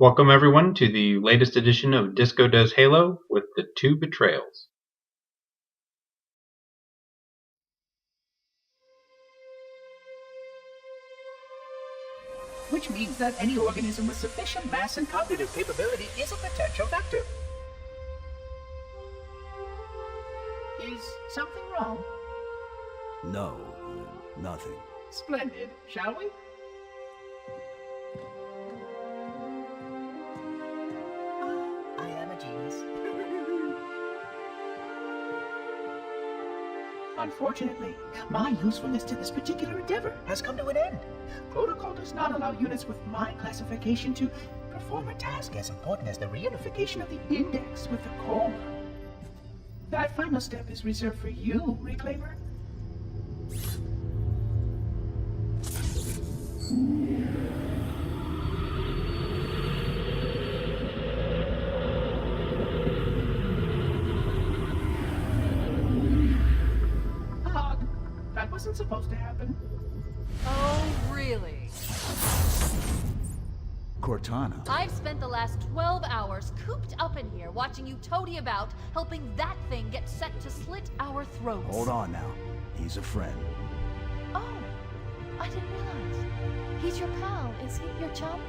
Welcome everyone to the latest edition of Disco Does Halo with the two Betrayals. Which means that any organism with sufficient mass and cognitive capability is a potential vector. Is something wrong? No, nothing. Splendid, shall we? I am a genius. Unfortunately, my usefulness to this particular endeavor has come to an end. Protocol does not allow units with my classification to perform a task as important as the reunification of the index with the core. That final step is reserved for you, Reclaimer. That wasn't supposed to happen. Oh, really? Cortana. I've spent the last 12 hours cooped up in here watching you toady about, helping that thing get set to slit our throats. Hold on now. He's a friend. Oh, I didn't realize. He's your pal, is he? Your chum?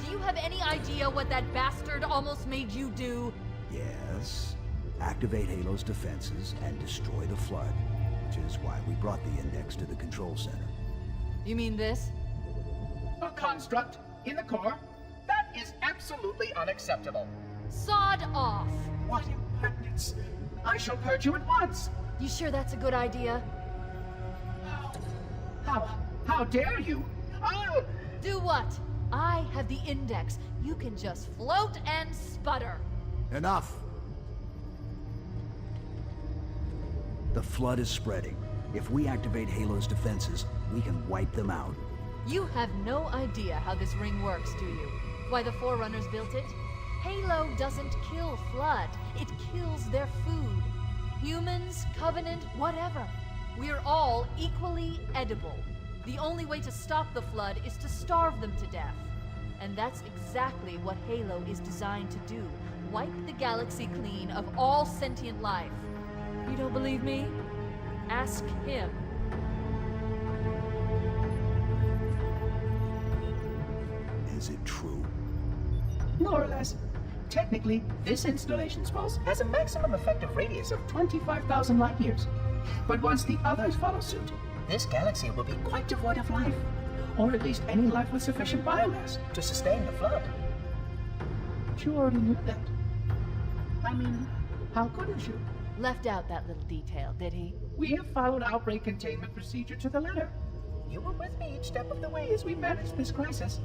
Do you have any idea what that bastard almost made you do? Yes. Activate Halo's defenses and destroy the flood. Which is why we brought the index to the control center. You mean this? A construct in the core? That is absolutely unacceptable. Sod off! What impertinence! I shall purge you at once! You sure that's a good idea? How dare you? Oh! Do what? I have the index. You can just float and sputter. Enough! The flood is spreading. If we activate Halo's defenses, we can wipe them out. You have no idea how this ring works, do you? Why the Forerunners built it? Halo doesn't kill Flood. It kills their food. Humans, Covenant, whatever. We're all equally edible. The only way to stop the Flood is to starve them to death. And that's exactly what Halo is designed to do. Wipe the galaxy clean of all sentient life. You don't believe me? Ask him. Is it true? More or less. Technically, this installation's pulse has a maximum effective radius of 25,000 light years. But once the others follow suit, this galaxy will be quite devoid of life. Or at least any life with sufficient biomass to sustain the flood. But you already knew that. I mean, how couldn't you? Left out that little detail, did he? We have followed outbreak containment procedure to the letter. You were with me each step of the way as we managed this crisis.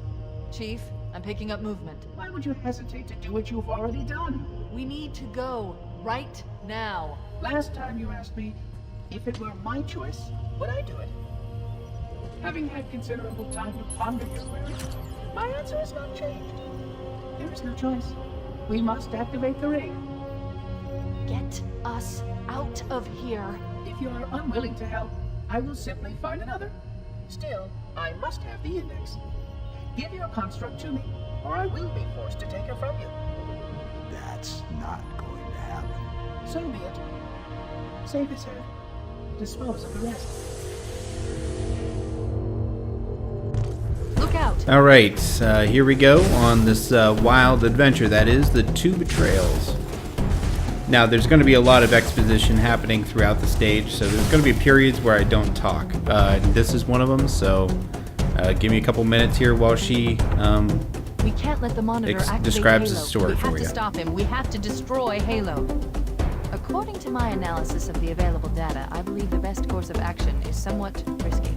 Chief, I'm picking up movement. Why would you hesitate to do what you've already done? We need to go right now. Last time you asked me, if it were my choice, would I do it? Having had considerable time to ponder your query, my answer has not changed. There is no choice. We must activate the ring. Get us out of here. If you are unwilling to help, I will simply find another. Still, I must have the index. Give your construct to me, or I will be forced to take her from you. That's not going to happen. So be it. Save his head. Dispose of the rest. Look out! All right, here we go on this wild adventure that is the two Betrayals. Now, there's going to be a lot of exposition happening throughout the stage, so there's going to be periods where I don't talk. This is one of them, so give me a couple minutes here while she we can't let the monitor activate describes the Halo. story for you. We have to stop him. We have to destroy Halo. According to my analysis of the available data, I believe the best course of action is somewhat risky.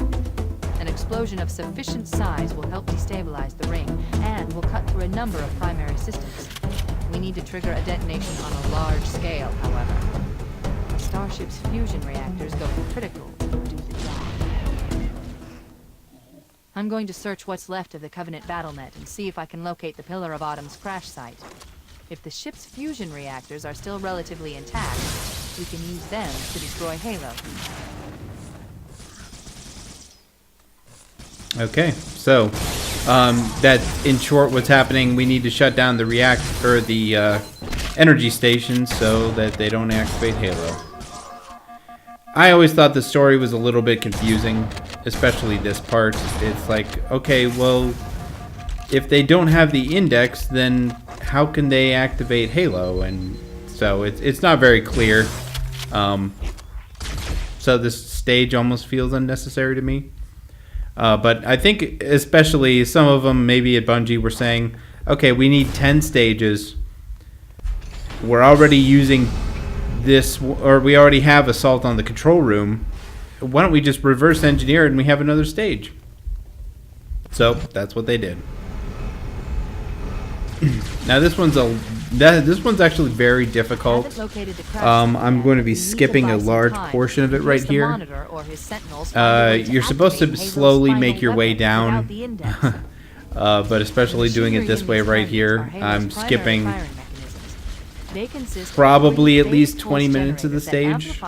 An explosion of sufficient size will help destabilize the ring, and will cut through a number of primary systems. We need to trigger a detonation on a large scale, however. Starship's fusion reactors go critical to do the job. I'm going to search what's left of the Covenant BattleNet and see if I can locate the Pillar of Autumn's crash site. If the ship's fusion reactors are still relatively intact, we can use them to destroy Halo. Okay, so That, in short, what's happening, we need to shut down the energy station so that they don't activate Halo. I always thought the story was a little bit confusing, especially this part. It's like, okay, well, if they don't have the index, then how can they activate Halo? And so it's not very clear. So this stage almost feels unnecessary to me. But I think especially some of them, maybe at Bungie, were saying, okay, we need 10 stages. We're already using this, or we already have Assault on the control room. Why don't we just reverse engineer it and we have another stage? So that's what they did. Now this one's actually very difficult. I'm going to be skipping a large portion of it right here. You're supposed to slowly make your way down, but especially doing it this way right here, I'm skipping probably at least 20 minutes of the stage.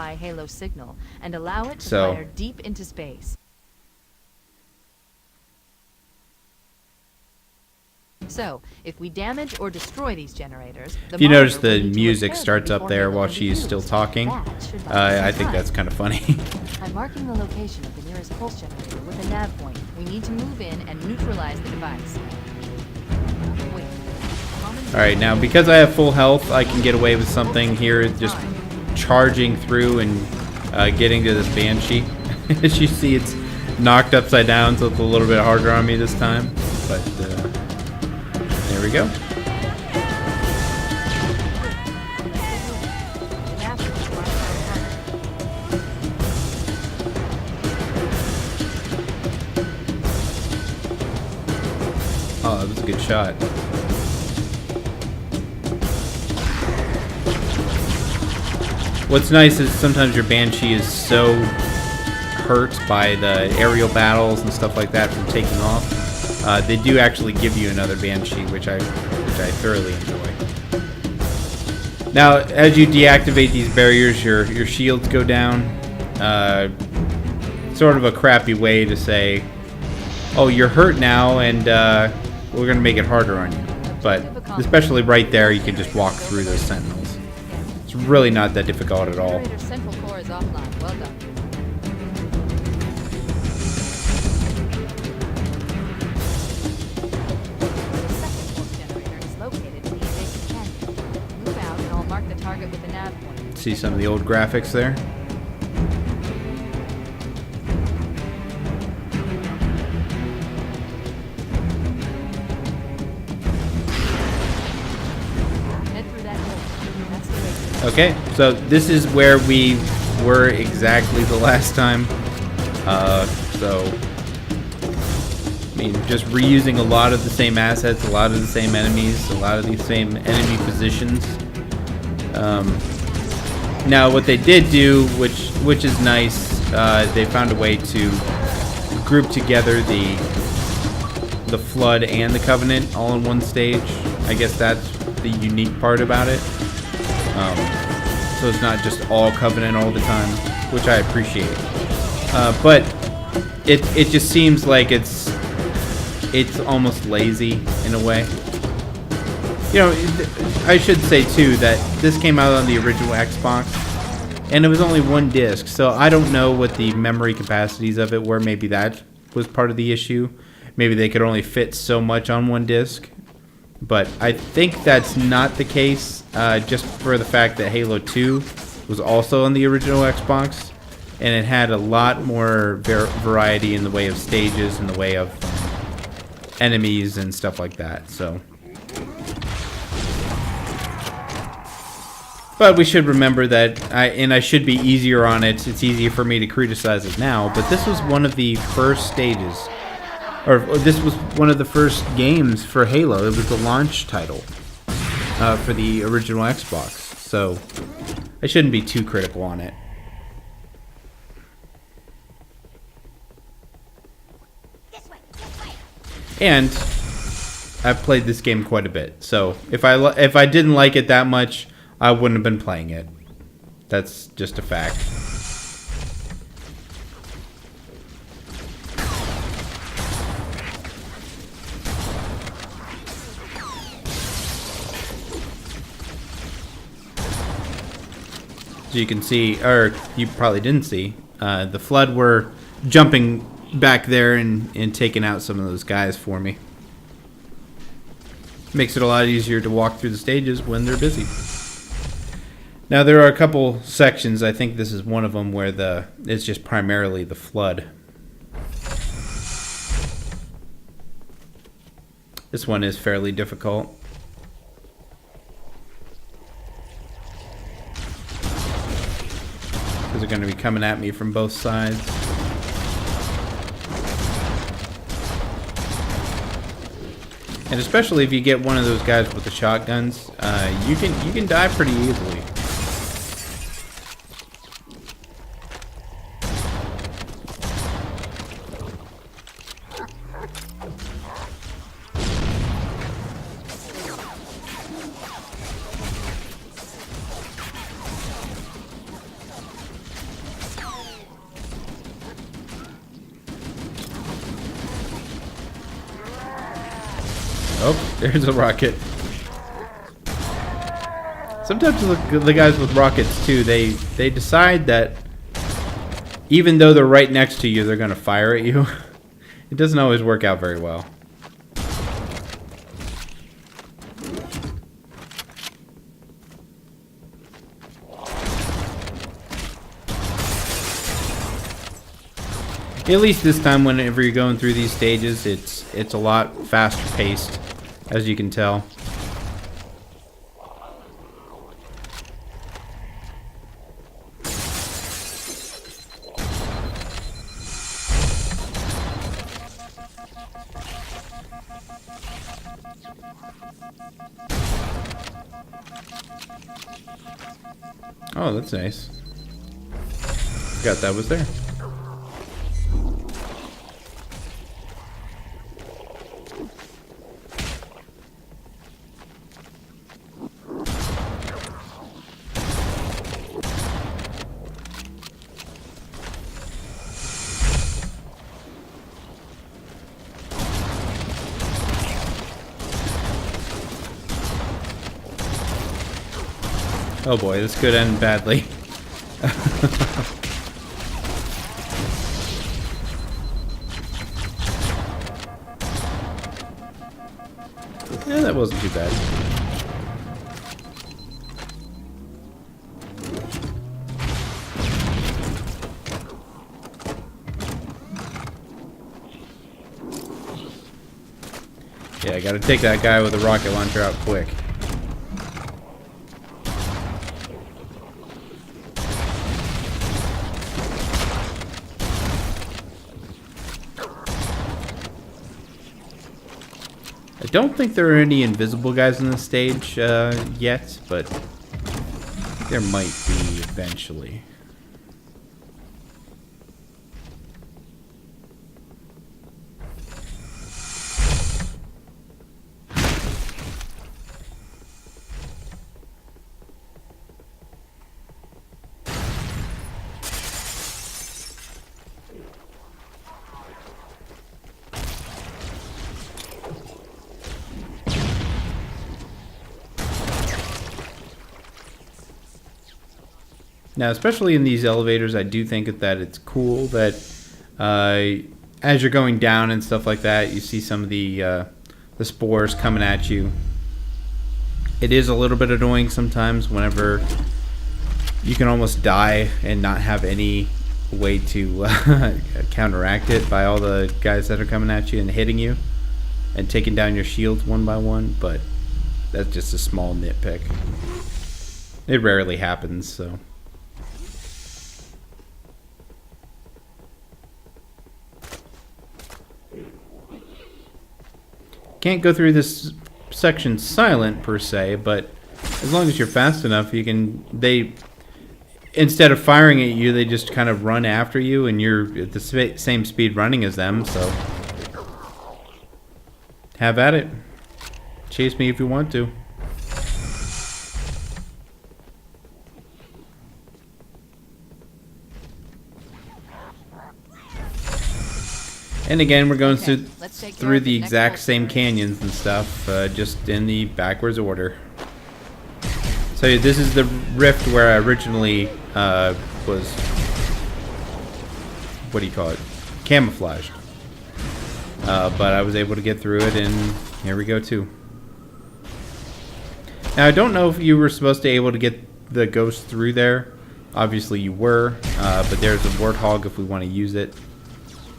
So So, if we damage or destroy these generators, if you notice the music starts up there while she's still talking, I think that's kind of funny. I'm marking the location of the nearest pulse generator with a nav point. We need to move in and neutralize the device. Wait. Alright, now because I have full health, I can get away with something here, just charging through and getting to this Banshee. As you see, it's knocked upside down, so it's a little bit harder on me this time. But, there we go. Oh, that was a good shot. What's nice is sometimes your Banshee is so hurt by the aerial battles and stuff like that from taking off. They do actually give you another Banshee, which I thoroughly enjoy. Now, as you deactivate these barriers, your shields go down. Sort of a crappy way to say, oh, you're hurt now, and we're going to make it harder on you. But especially right there, you can just walk through those sentinels. It's really not that difficult at all. Central core is offline. Well done. See some of the old graphics there. Okay, so this is where we were exactly the last time. So, I mean, just reusing a lot of the same assets, a lot of the same enemies, a lot of the same enemy positions. Now, what they did do, which is nice, they found a way to group together the Flood and the Covenant all in one stage. I guess that's the unique part about it. So it's not just all Covenant all the time, which I appreciate. But it just seems like it's almost lazy in a way. You know, I should say too that this came out on the original Xbox, and it was only one disc, so I don't know what the memory capacities of it were. Maybe that was part of the issue. Maybe they could only fit so much on one disc. But I think that's not the case, just for the fact that Halo 2 was also on the original Xbox, and it had a lot more variety in the way of stages, in the way of enemies and stuff like that. So. But we should remember that, I should be easier on it. It's easier for me to criticize it now. But this was one of the first stages, or this was one of the first games for Halo. It was the launch title for the original Xbox. So I shouldn't be too critical on it. And I've played this game quite a bit. So if I didn't like it that much, I wouldn't have been playing it. That's just a fact. As you can see, or you probably didn't see, the Flood were jumping back there and taking out some of those guys for me. Makes it a lot easier to walk through the stages when they're busy. Now there are a couple sections, I think this is one of them, where it's just primarily the Flood. This one is fairly difficult. Because they're going to be coming at me from both sides. And especially if you get one of those guys with the shotguns, you can die pretty easily. Oh, there's a rocket. Sometimes the guys with rockets too, they decide that even though they're right next to you, they're going to fire at you. It doesn't always work out very well. At least this time, whenever you're going through these stages, it's a lot faster paced, as you can tell. Oh, that's nice. Forgot that was there. Oh boy, this could end badly. Yeah, that wasn't too bad. Yeah, I gotta take that guy with a rocket launcher out quick. I don't think there are any invisible guys in this stage yet, but there might be eventually. Now, especially in these elevators, I do think that it's cool that as you're going down and stuff like that, you see some of the spores coming at you. It is a little bit annoying sometimes whenever you can almost die and not have any way to counteract it by all the guys that are coming at you and hitting you and taking down your shields one by one, but that's just a small nitpick. It rarely happens, so... Can't go through this section silent per se, but as long as you're fast enough, you can. Instead of firing at you, they just kind of run after you, and you're at the same speed running as them. So have at it. Chase me if you want to. And again, we're going through the exact same canyons and stuff, just in the backwards order. So So this is the rift where I originally was, what do you call it, camouflaged. But I was able to get through it, and here we go too. Now I don't know if you were supposed to be able to get the ghost through there. Obviously you were, but there's a warthog if we want to use it.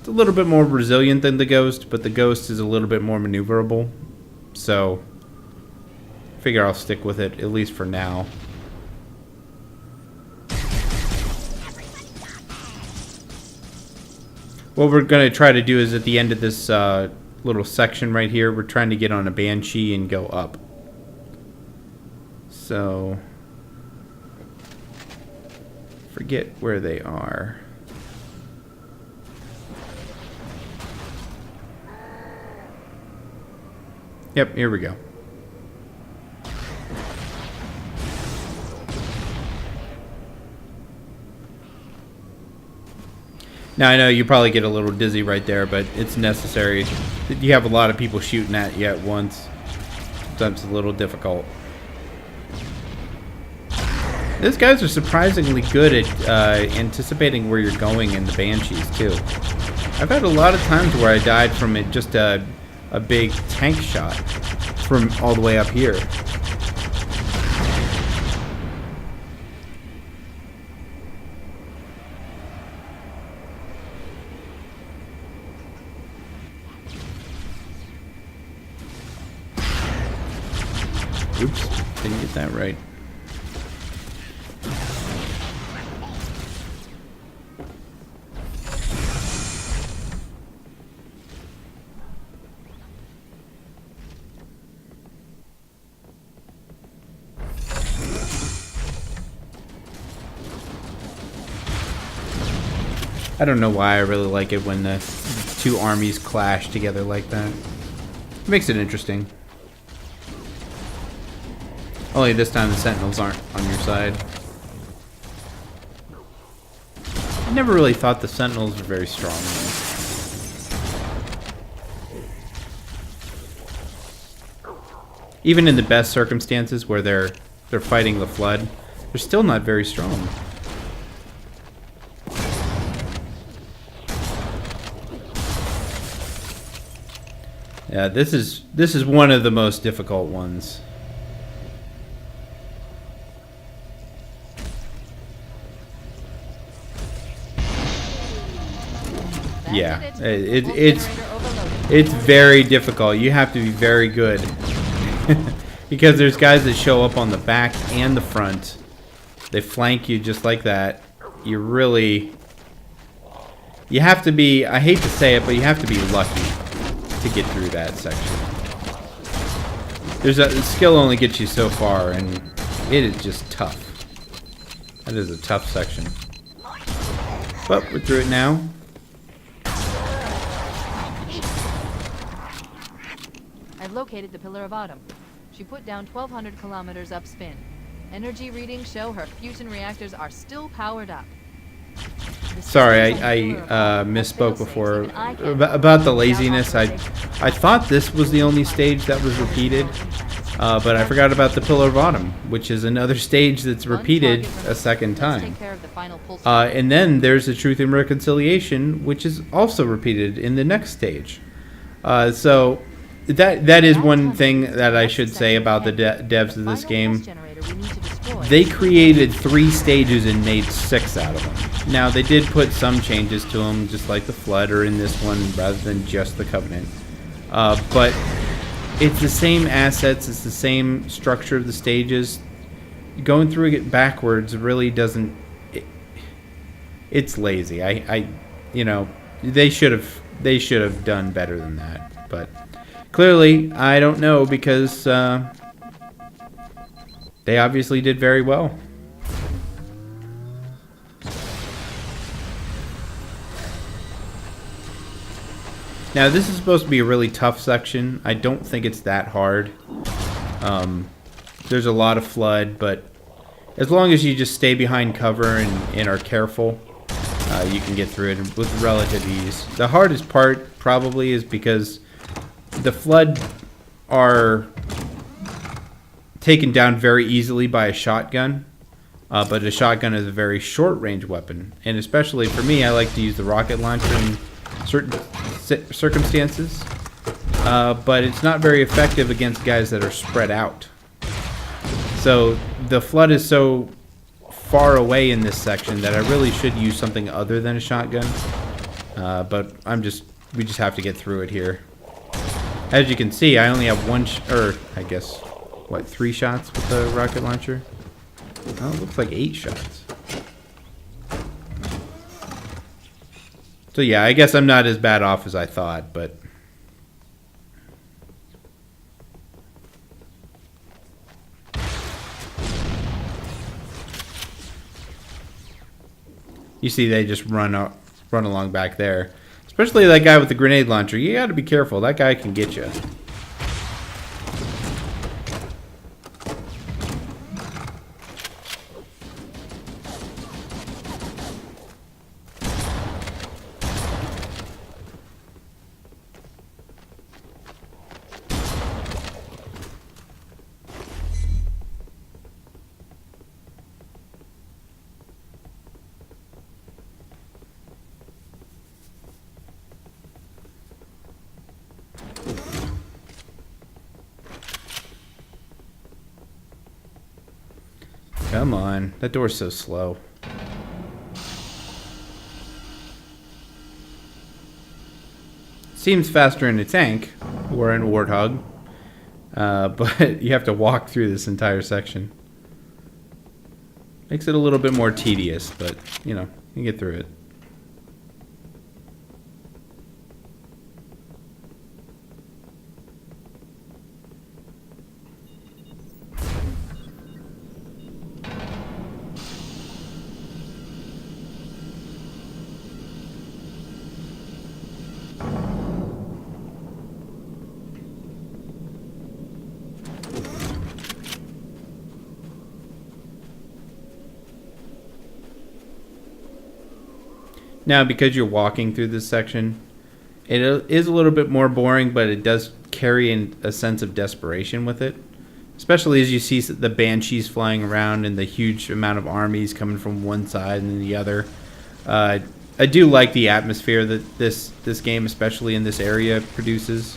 It's a little bit more resilient than the ghost, but the ghost is a little bit more maneuverable. So I figure I'll stick with it, at least for now. What we're going to try to do is at the end of this little section right here, we're trying to get on a Banshee and go up. So forget where they are. Yep, here we go. Now I know you probably get a little dizzy right there, but it's necessary. You have a lot of people shooting at you at once. Sometimes it's a little difficult. These guys are surprisingly good at anticipating where you're going in the Banshees too. I've had a lot of times where I died from it, just a big tank shot from all the way up here. Oops, didn't get that right. I don't know why I really like it when the two armies clash together like that. It makes it interesting. Only this time the Sentinels aren't on your side. I never really thought the Sentinels were very strong. Even in the best circumstances where they're fighting the Flood, they're still not very strong. Yeah, this is one of the most difficult ones. Yeah, it's very difficult. You have to be very good because there's guys that show up on the back and the front. They flank you just like that. You have to be, I hate to say it, but you have to be lucky to get through that section. The skill only gets you so far, and it is just tough. That is a tough section. But we're through it now. I've located the Pillar of Autumn. She put down 1,200 kilometers upspin. Energy readings show her fusion reactors are still powered up. Sorry, I misspoke before about the laziness. I thought this was the only stage that was repeated, but I forgot about the Pillar of Autumn, which is another stage that's repeated a second time. And then there's the Truth and Reconciliation, which is also repeated in the next stage. So that is one thing that I should say about the devs of this game. They created 3 stages and made 6 out of them. Now, they did put some changes to them, just like the Flood or in this one, rather than just the Covenant. But it's the same assets, it's the same structure of the stages. Going through it backwards really doesn't... it's lazy. You know, they should have done better than that. But clearly, I don't know, because they obviously did very well. Now, this is supposed to be a really tough section. I don't think it's that hard. There's a lot of Flood, but as long as you just stay behind cover and are careful, you can get through it with relative ease. The hardest part probably is because the Flood are taken down very easily by a shotgun. But a shotgun is a very short-range weapon. And especially for me, I like to use the rocket launcher in certain circumstances. But it's not very effective against guys that are spread out. So the flood is so far away in this section that I really should use something other than a shotgun. But we just have to get through it here. As you can see, I only have I guess, what, 3 shots with the rocket launcher? Oh, it looks like 8 shots. So yeah, I guess I'm not as bad off as I thought, but... You see they just run along back there. Especially that guy with the grenade launcher. You gotta be careful. That guy can get you. Come on. That door's so slow. Seems faster in a tank or in a warthog. But you have to walk through this entire section. Makes it a little bit more tedious, but, you know, you get through it. Now, because you're walking through this section, it is a little bit more boring, but it does carry in a sense of desperation with it. Especially as you see the banshees flying around and the huge amount of armies coming from one side and the other. I do like the atmosphere that this game, especially in this area, produces.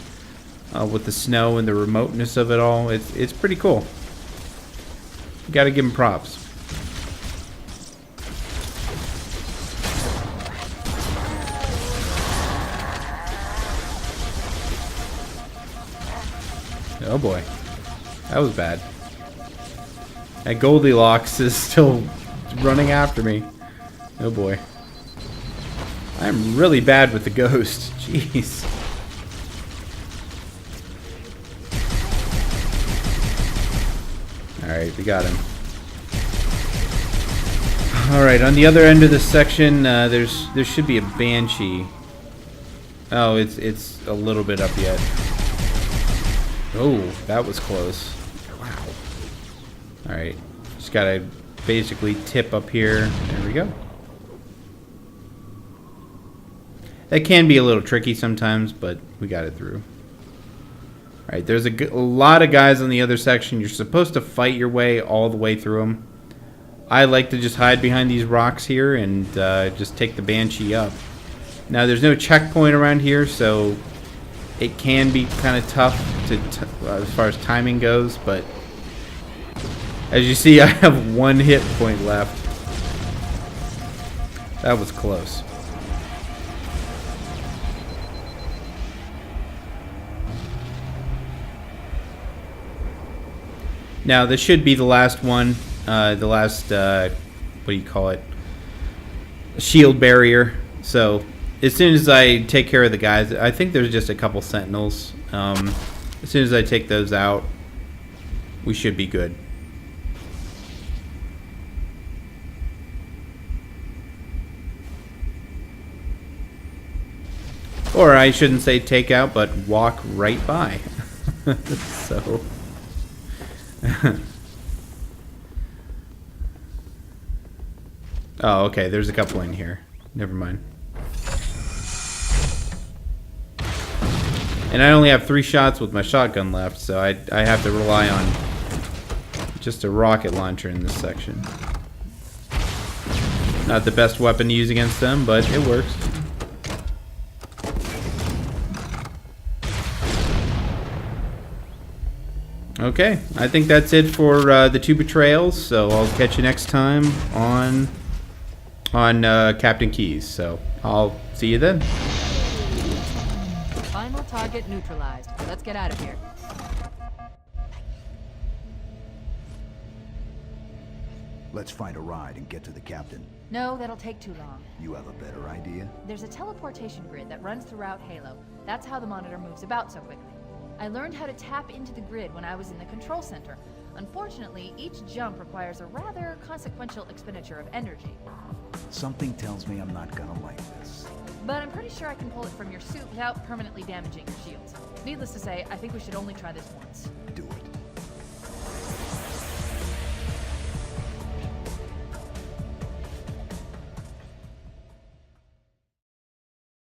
With the snow and the remoteness of it all. It's pretty cool. You gotta give them props. Oh boy, that was bad. That Goldilocks is still running after me. Oh boy. I'm really bad with the ghost. Jeez. Alright, we got him. Alright, on the other end of this section, there should be a Banshee. Oh, it's a little bit up yet. Oh, that was close. Wow. Alright. Just gotta basically tip up here. There we go. That can be a little tricky sometimes, but we got it through. Alright, there's a lot of guys on the other section. You're supposed to fight your way all the way through them. I like to just hide behind these rocks here and just take the Banshee up. Now, there's no checkpoint around here, so it can be kind of tough as far as timing goes, but as you see, I have 1 hit point left. That was close. Now, this should be the last one. The last, what do you call it? Shield barrier. So, as soon as I take care of the guys, I think there's just a couple sentinels. As soon as I take those out, we should be good. Or I shouldn't say take out, but walk right by. So... Oh, okay, there's a couple in here. Never mind. And I only have 3 shots with my shotgun left, so I have to rely on just a rocket launcher in this section. Not the best weapon to use against them, but it works. Okay, I think that's it for the 2 betrayals. So I'll catch you next time on Captain Keyes. So I'll see you then. Final target neutralized. Let's get out of here. Let's find a ride and get to the captain. No, that'll take too long. You have a better idea? There's a teleportation grid that runs throughout Halo. That's how the monitor moves about so quickly. I learned how to tap into the grid when I was in the control center. Unfortunately, each jump requires a rather consequential expenditure of energy. Something tells me I'm not gonna like this. But I'm pretty sure I can pull it from your suit without permanently damaging your shields. Needless to say, I think we should only try this once. Do it.